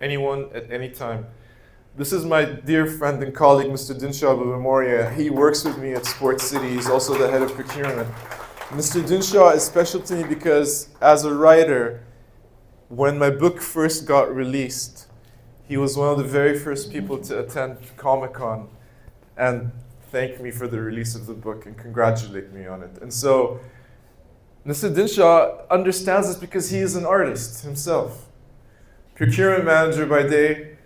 anyone at any time. This is my dear friend and colleague, Mr. Dinshaw Billimoria. He works with me at Sports City. He's also the head of procurement. Mr. Dinshaw is special to me because as a writer, when my book first got released, he was one of the very first people to attend Comic-Con and thank me for the release of the book and congratulate me on it. And so Mr. Dinshaw understands this because he is an artist himself. Procurement manager by day,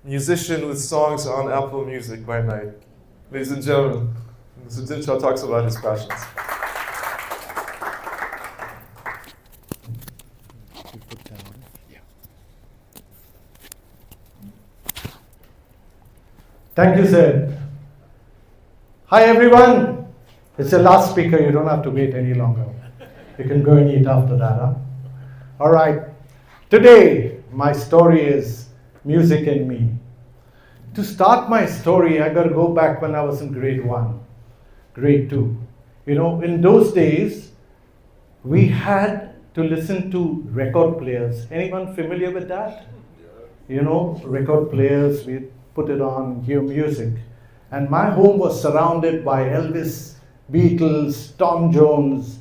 musician with songs on Apple Music by night. Ladies and gentlemen, Mr. Dinshaw talks about his passions. Thank you, sir. Hi, everyone. It's the last speaker. You don't have to wait any longer. You can go and eat after that, huh? All right. Today, my story is music and me. To start my story, I got to go back when I was in grade 1, grade 2. You know, in those days, we had to listen to record players. Anyone familiar with that? You know, record players, we put it on, hear music. And my home was surrounded by Elvis, Beatles, Tom Jones,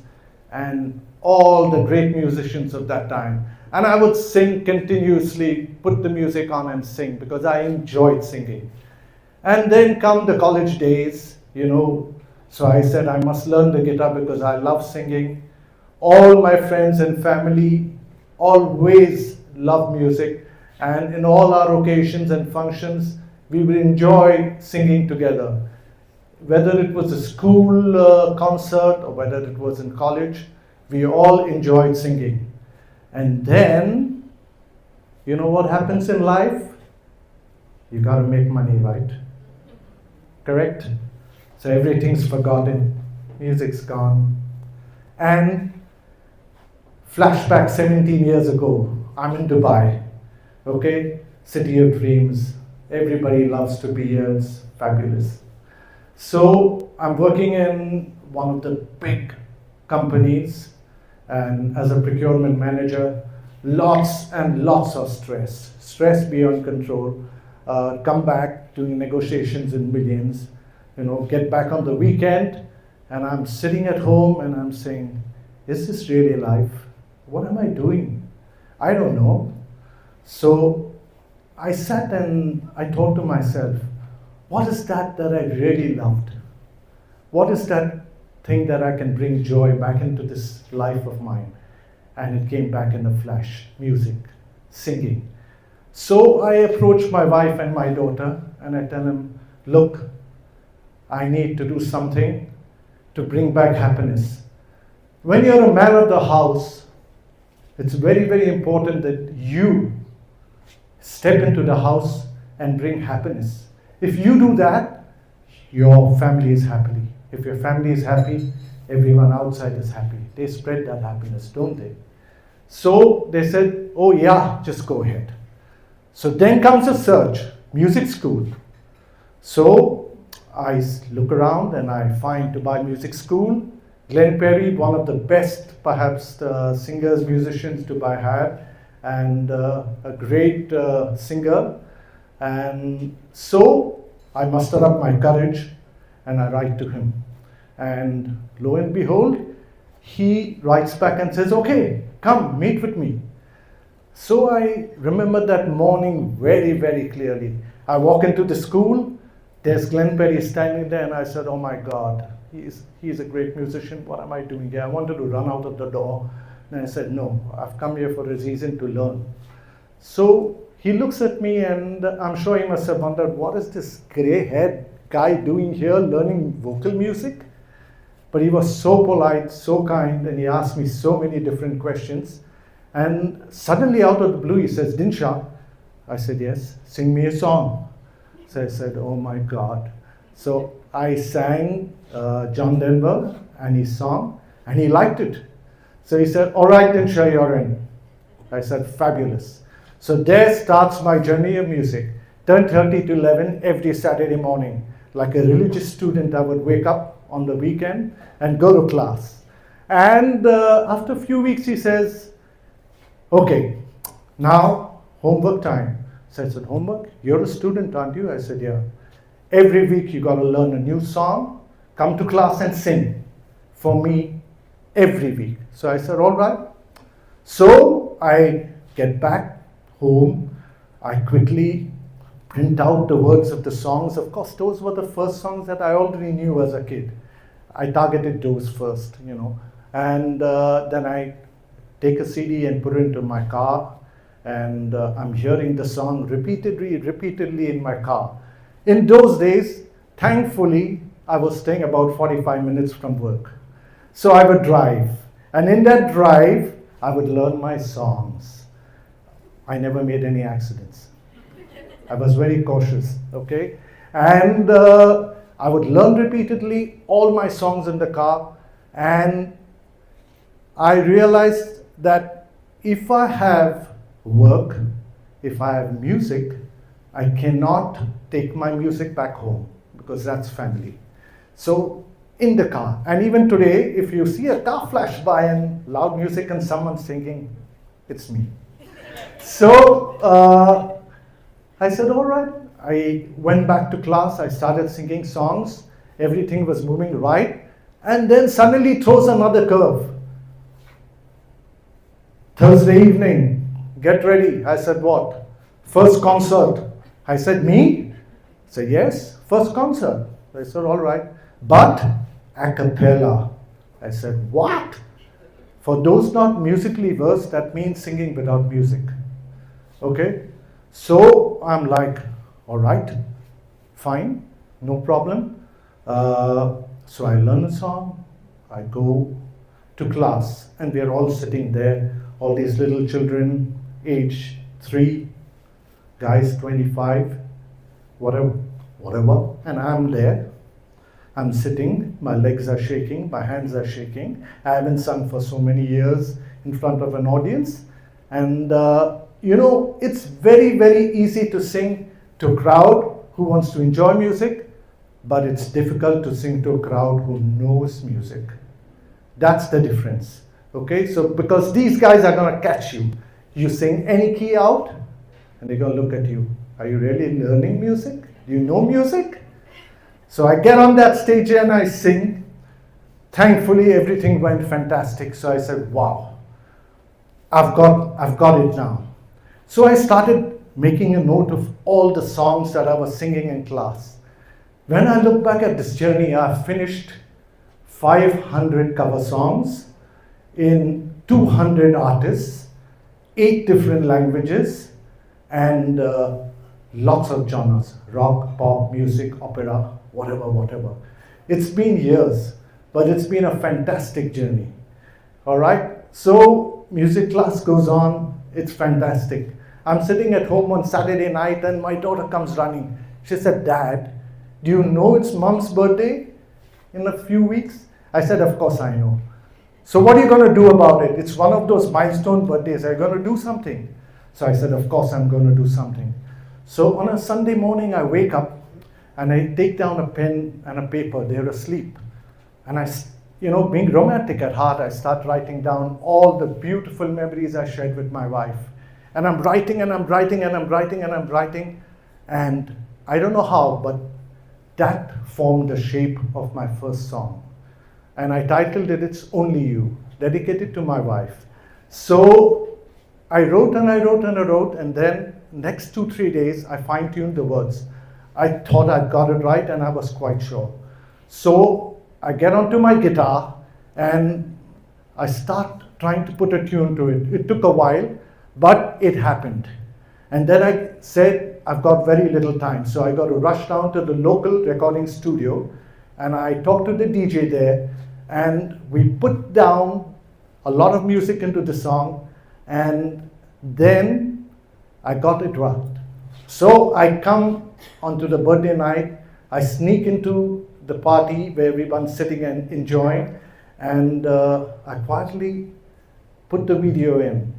and all the great musicians of that time. And I would sing continuously, put the music on and sing because I enjoyed singing. And then come the college days, you know, so I said I must learn the guitar because I love singing. All my friends and family always loved music, and in all our occasions and functions, we would enjoy singing together. Whether it was a school concert or whether it was in college, we all enjoyed singing. And then, you know what happens in life? You got to make money, right? Correct? So everything's forgotten, music's gone. And flashback 17 years ago, I'm in Dubai, okay? City of dreams. Everybody loves to be here, it's fabulous. So I'm working in one of the big companies, and as a procurement manager, lots and lots of stress beyond control. Come back doing negotiations in millions, you know, get back on the weekend, and I'm sitting at home and I'm saying, is this really life? What am I doing? I don't know. So I sat and I thought to myself, what is that I really loved? What is that thing that I can bring joy back into this life of mine? And it came back in a flash, music, singing. So I approached my wife and my daughter and I tell them, look, I need to do something to bring back happiness. When you're a man of the house, it's very, very important that you step into the house and bring happiness. If you do that, your family is happy. If your family is happy, everyone outside is happy. They spread that happiness, don't they? So they said, oh yeah, just go ahead. So then comes a search, music school. So I look around and I find Dubai Music School. Glen Perry, one of the best, perhaps, singers, musicians Dubai had, and a great singer. And so I muster up my courage and I write to him. And lo and behold, he writes back and says, okay, come, meet with me. So I remember that morning very, very clearly. I walk into the school, there's Glen Perry standing there, and I said, oh my God, he's a great musician. What am I doing here? I wanted to run out of the door. And I said, no, I've come here for a reason to learn. So he looks at me, and I'm sure he must have wondered, what is this gray-haired guy doing here learning vocal music? But he was so polite, so kind, and he asked me so many different questions. And suddenly out of the blue, he says, Dinshaw. I said, yes, sing me a song. So I said, oh my God. So I sang John Denver and his song, and he liked it. So he said, all right, Dinshaw, you're in. I said, fabulous. So there starts my journey of music. Turn 30 to 11 every Saturday morning. Like a religious student, I would wake up on the weekend and go to class. And after a few weeks, he says, okay, now homework time. So I said, homework? You're a student, aren't you? I said, yeah. Every week you got to learn a new song, come to class and sing for me every week. So I said, all right. So I get back home. I quickly print out the words of the songs. Of course, those were the first songs that I already knew as a kid. I targeted those first, you know. And then I take a CD and put it into my car. And I'm hearing the song repeatedly in my car. In those days, thankfully, I was staying about 45 minutes from work. So I would drive. And in that drive, I would learn my songs. I never made any accidents. I was very cautious, okay? And I would learn repeatedly all my songs in the car. And I realized that if I have work, if I have music, I cannot take my music back home because that's family. So in the car, and even today, if you see a car flash by and loud music and someone singing, it's me. So I said, all right. I went back to class, I started singing songs, everything was moving right, and then suddenly throws another curve. Thursday evening, get ready. I said, what? First concert. I said, me? I said, yes, first concert. I said, all right. But acapella. I said, what? For those not musically versed, that means singing without music. Okay? So I'm like, all right, fine, no problem. So I learn a song, I go to class, and we are all sitting there, all these little children, age 3, guys 25, whatever, and I'm there. I'm sitting, my legs are shaking, my hands are shaking. I haven't sung for so many years in front of an audience. And you know, it's very, very easy to sing to a crowd who wants to enjoy music, but it's difficult to sing to a crowd who knows music. That's the difference. Okay, so because these guys are going to catch you. You sing any key out, and they're going to look at you. Are you really learning music? Do you know music? So I get on that stage and I sing. Thankfully, everything went fantastic. So I said, wow, I've got it now. So I started making a note of all the songs that I was singing in class. When I look back at this journey, I've finished 500 cover songs in 200 artists, 8 different languages, and lots of genres, rock, pop, music, opera, whatever. It's been years, but it's been a fantastic journey. All right, so music class goes on, it's fantastic. I'm sitting at home on Saturday night and my daughter comes running. She said, Dad, do you know it's Mom's birthday in a few weeks? I said, of course I know. So what are you going to do about it? It's one of those milestone birthdays. Are you going to do something? So I said, of course I'm going to do something. So on a Sunday morning, I wake up and I take down a pen and a paper. They're asleep. And I, being romantic at heart, I start writing down all the beautiful memories I shared with my wife. And I'm writing and I'm writing and I'm writing and I'm writing. And I don't know how, but that formed the shape of my first song. And I titled it, It's Only You, dedicated to my wife. So I wrote and I wrote and I wrote, and then next 2-3 days, I fine-tuned the words. I thought I'd got it right, and I was quite sure. So I get onto my guitar, and I start trying to put a tune to it. It took a while, but it happened. And then I said, I've got very little time, so I got to rush down to the local recording studio, and I talked to the DJ there, and we put down a lot of music into the song, and then I got it right. So I come onto the birthday night, I sneak into the party where everyone's sitting and enjoying, and I quietly put the video in.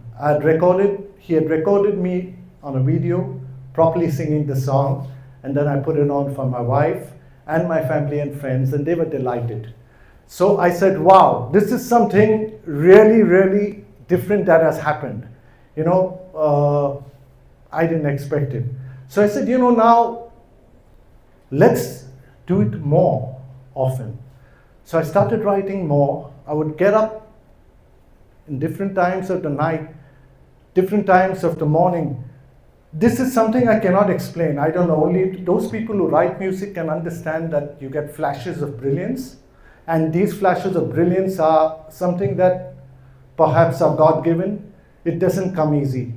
He had recorded me on a video, properly singing the song, and then I put it on for my wife and my family and friends, and they were delighted. So I said, wow, this is something really, really different that has happened. I I didn't expect it. So I said, now let's do it more often. So I started writing more. I would get up in different times of the night, different times of the morning. This is something I cannot explain. I don't know. Only those people who write music can understand that you get flashes of brilliance. And these flashes of brilliance are something that perhaps are God-given. It doesn't come easy.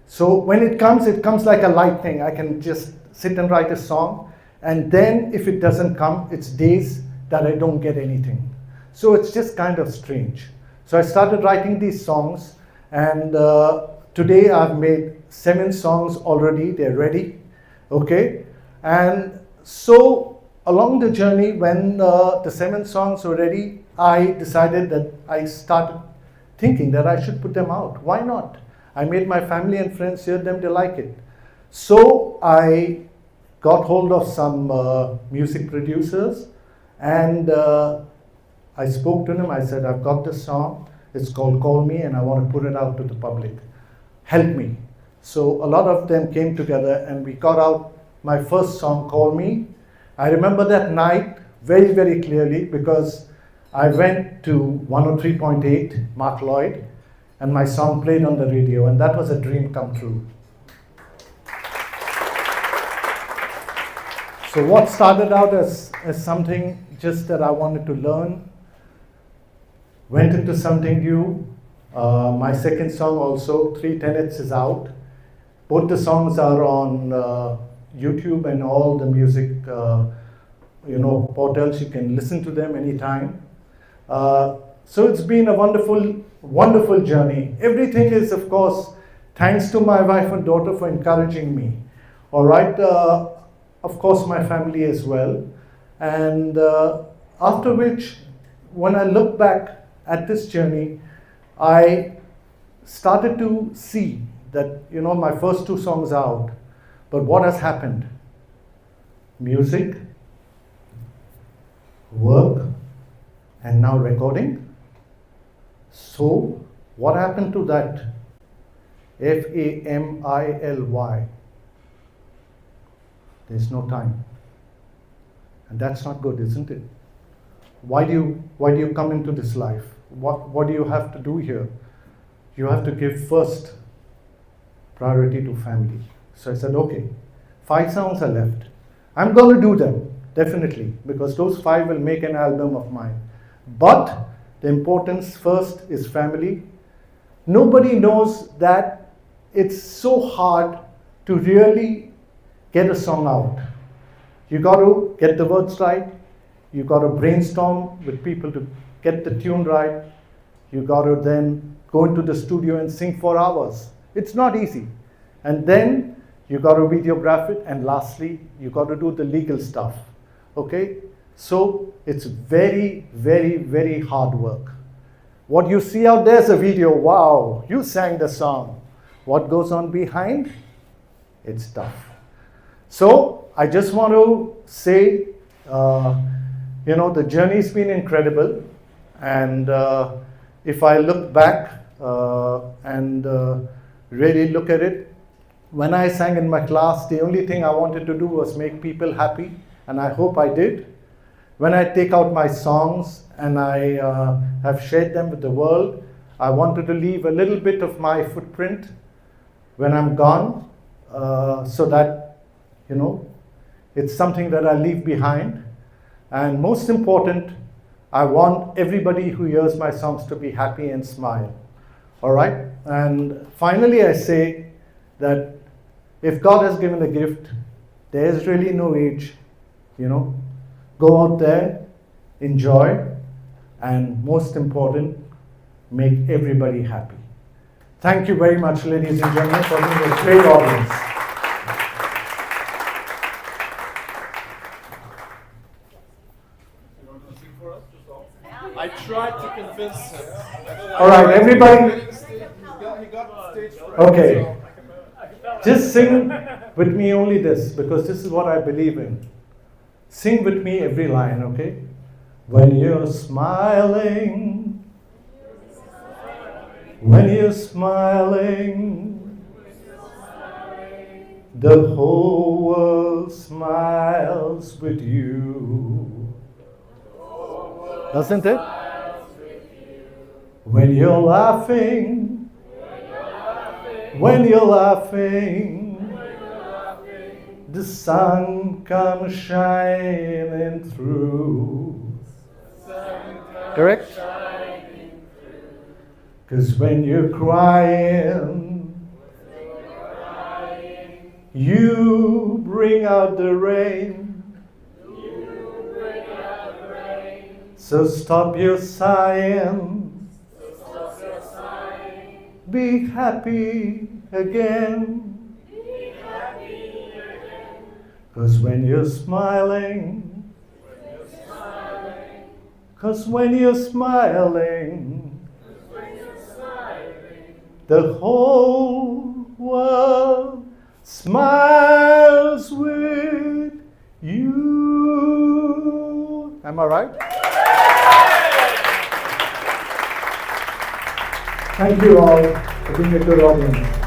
So when it comes like a lightning. I can just sit and write a song. And then if it doesn't come, it's days that I don't get anything. So it's just kind of strange. So I started writing these songs, and today I've made 7 songs already. They're ready, okay? And so along the journey, when the 7 songs were ready, I decided that I started thinking that I should put them out. Why not? I made my family and friends hear them, they like it. So I got hold of some music producers, and I spoke to them. I said, I've got this song. It's called Call Me, and I want to put it out to the public. Help me. So a lot of them came together, and we got out my first song, Call Me. I remember that night very, very clearly, because I went to 103.8, Mark Lloyd, and my song played on the radio, and that was a dream come true. So what started out as something just that I wanted to learn, went into something new. My second song also, 3 Tenets, is out. Both the songs are on YouTube and all the music portals. You can listen to them anytime. So it's been a wonderful, wonderful journey. Everything is, of course, thanks to my wife and daughter for encouraging me. All right. Of course, my family as well. And after which, when I look back at this journey, I started to see that, my first 2 songs are out. But what has happened? Music, work, and now recording. So, what happened to that? Family. There's no time. And that's not good, isn't it? Why do you come into this life? What do you have to do here? You have to give first priority to family. So I said, okay, 5 songs are left. I'm going to do them, definitely, because those 5 will make an album of mine. But the importance first is family. Nobody knows that it's so hard to really get a song out. You got to get the words right. You got to brainstorm with people to get the tune right. You got to then go into the studio and sing for hours. It's not easy. And then you got to videograph it. And lastly, you got to do the legal stuff. Okay? So it's very, very, very hard work. What you see out there is a video. Wow, you sang the song. What goes on behind? It's tough. So I just want to say, the journey's been incredible. And if I look back and really look at it, when I sang in my class, the only thing I wanted to do was make people happy. And I hope I did. When I take out my songs and I have shared them with the world, I wanted to leave a little bit of my footprint when I'm gone, so that, it's something that I leave behind. And most important, I want everybody who hears my songs to be happy and smile. All right? And finally, I say that if God has given a gift, there is really no age, Go out there, enjoy, and most important, make everybody happy. Thank you very much, ladies and gentlemen, for being a great audience. I tried to convince him. All right, everybody. He got the stage. Okay. Just sing with me only this, because this is what I believe in. Sing with me every line, okay? When you're smiling, when you're smiling, The whole world smiles with you. Doesn't it? When you're laughing, when you're laughing, the sun comes shining through. Correct? 'Cause when you're crying, you bring out the rain. So stop your sighing. Be happy again. 'Cause when you're smiling, 'cause when you're smiling, the whole world smiles with you. Am I right? Thank you all for being a good audience.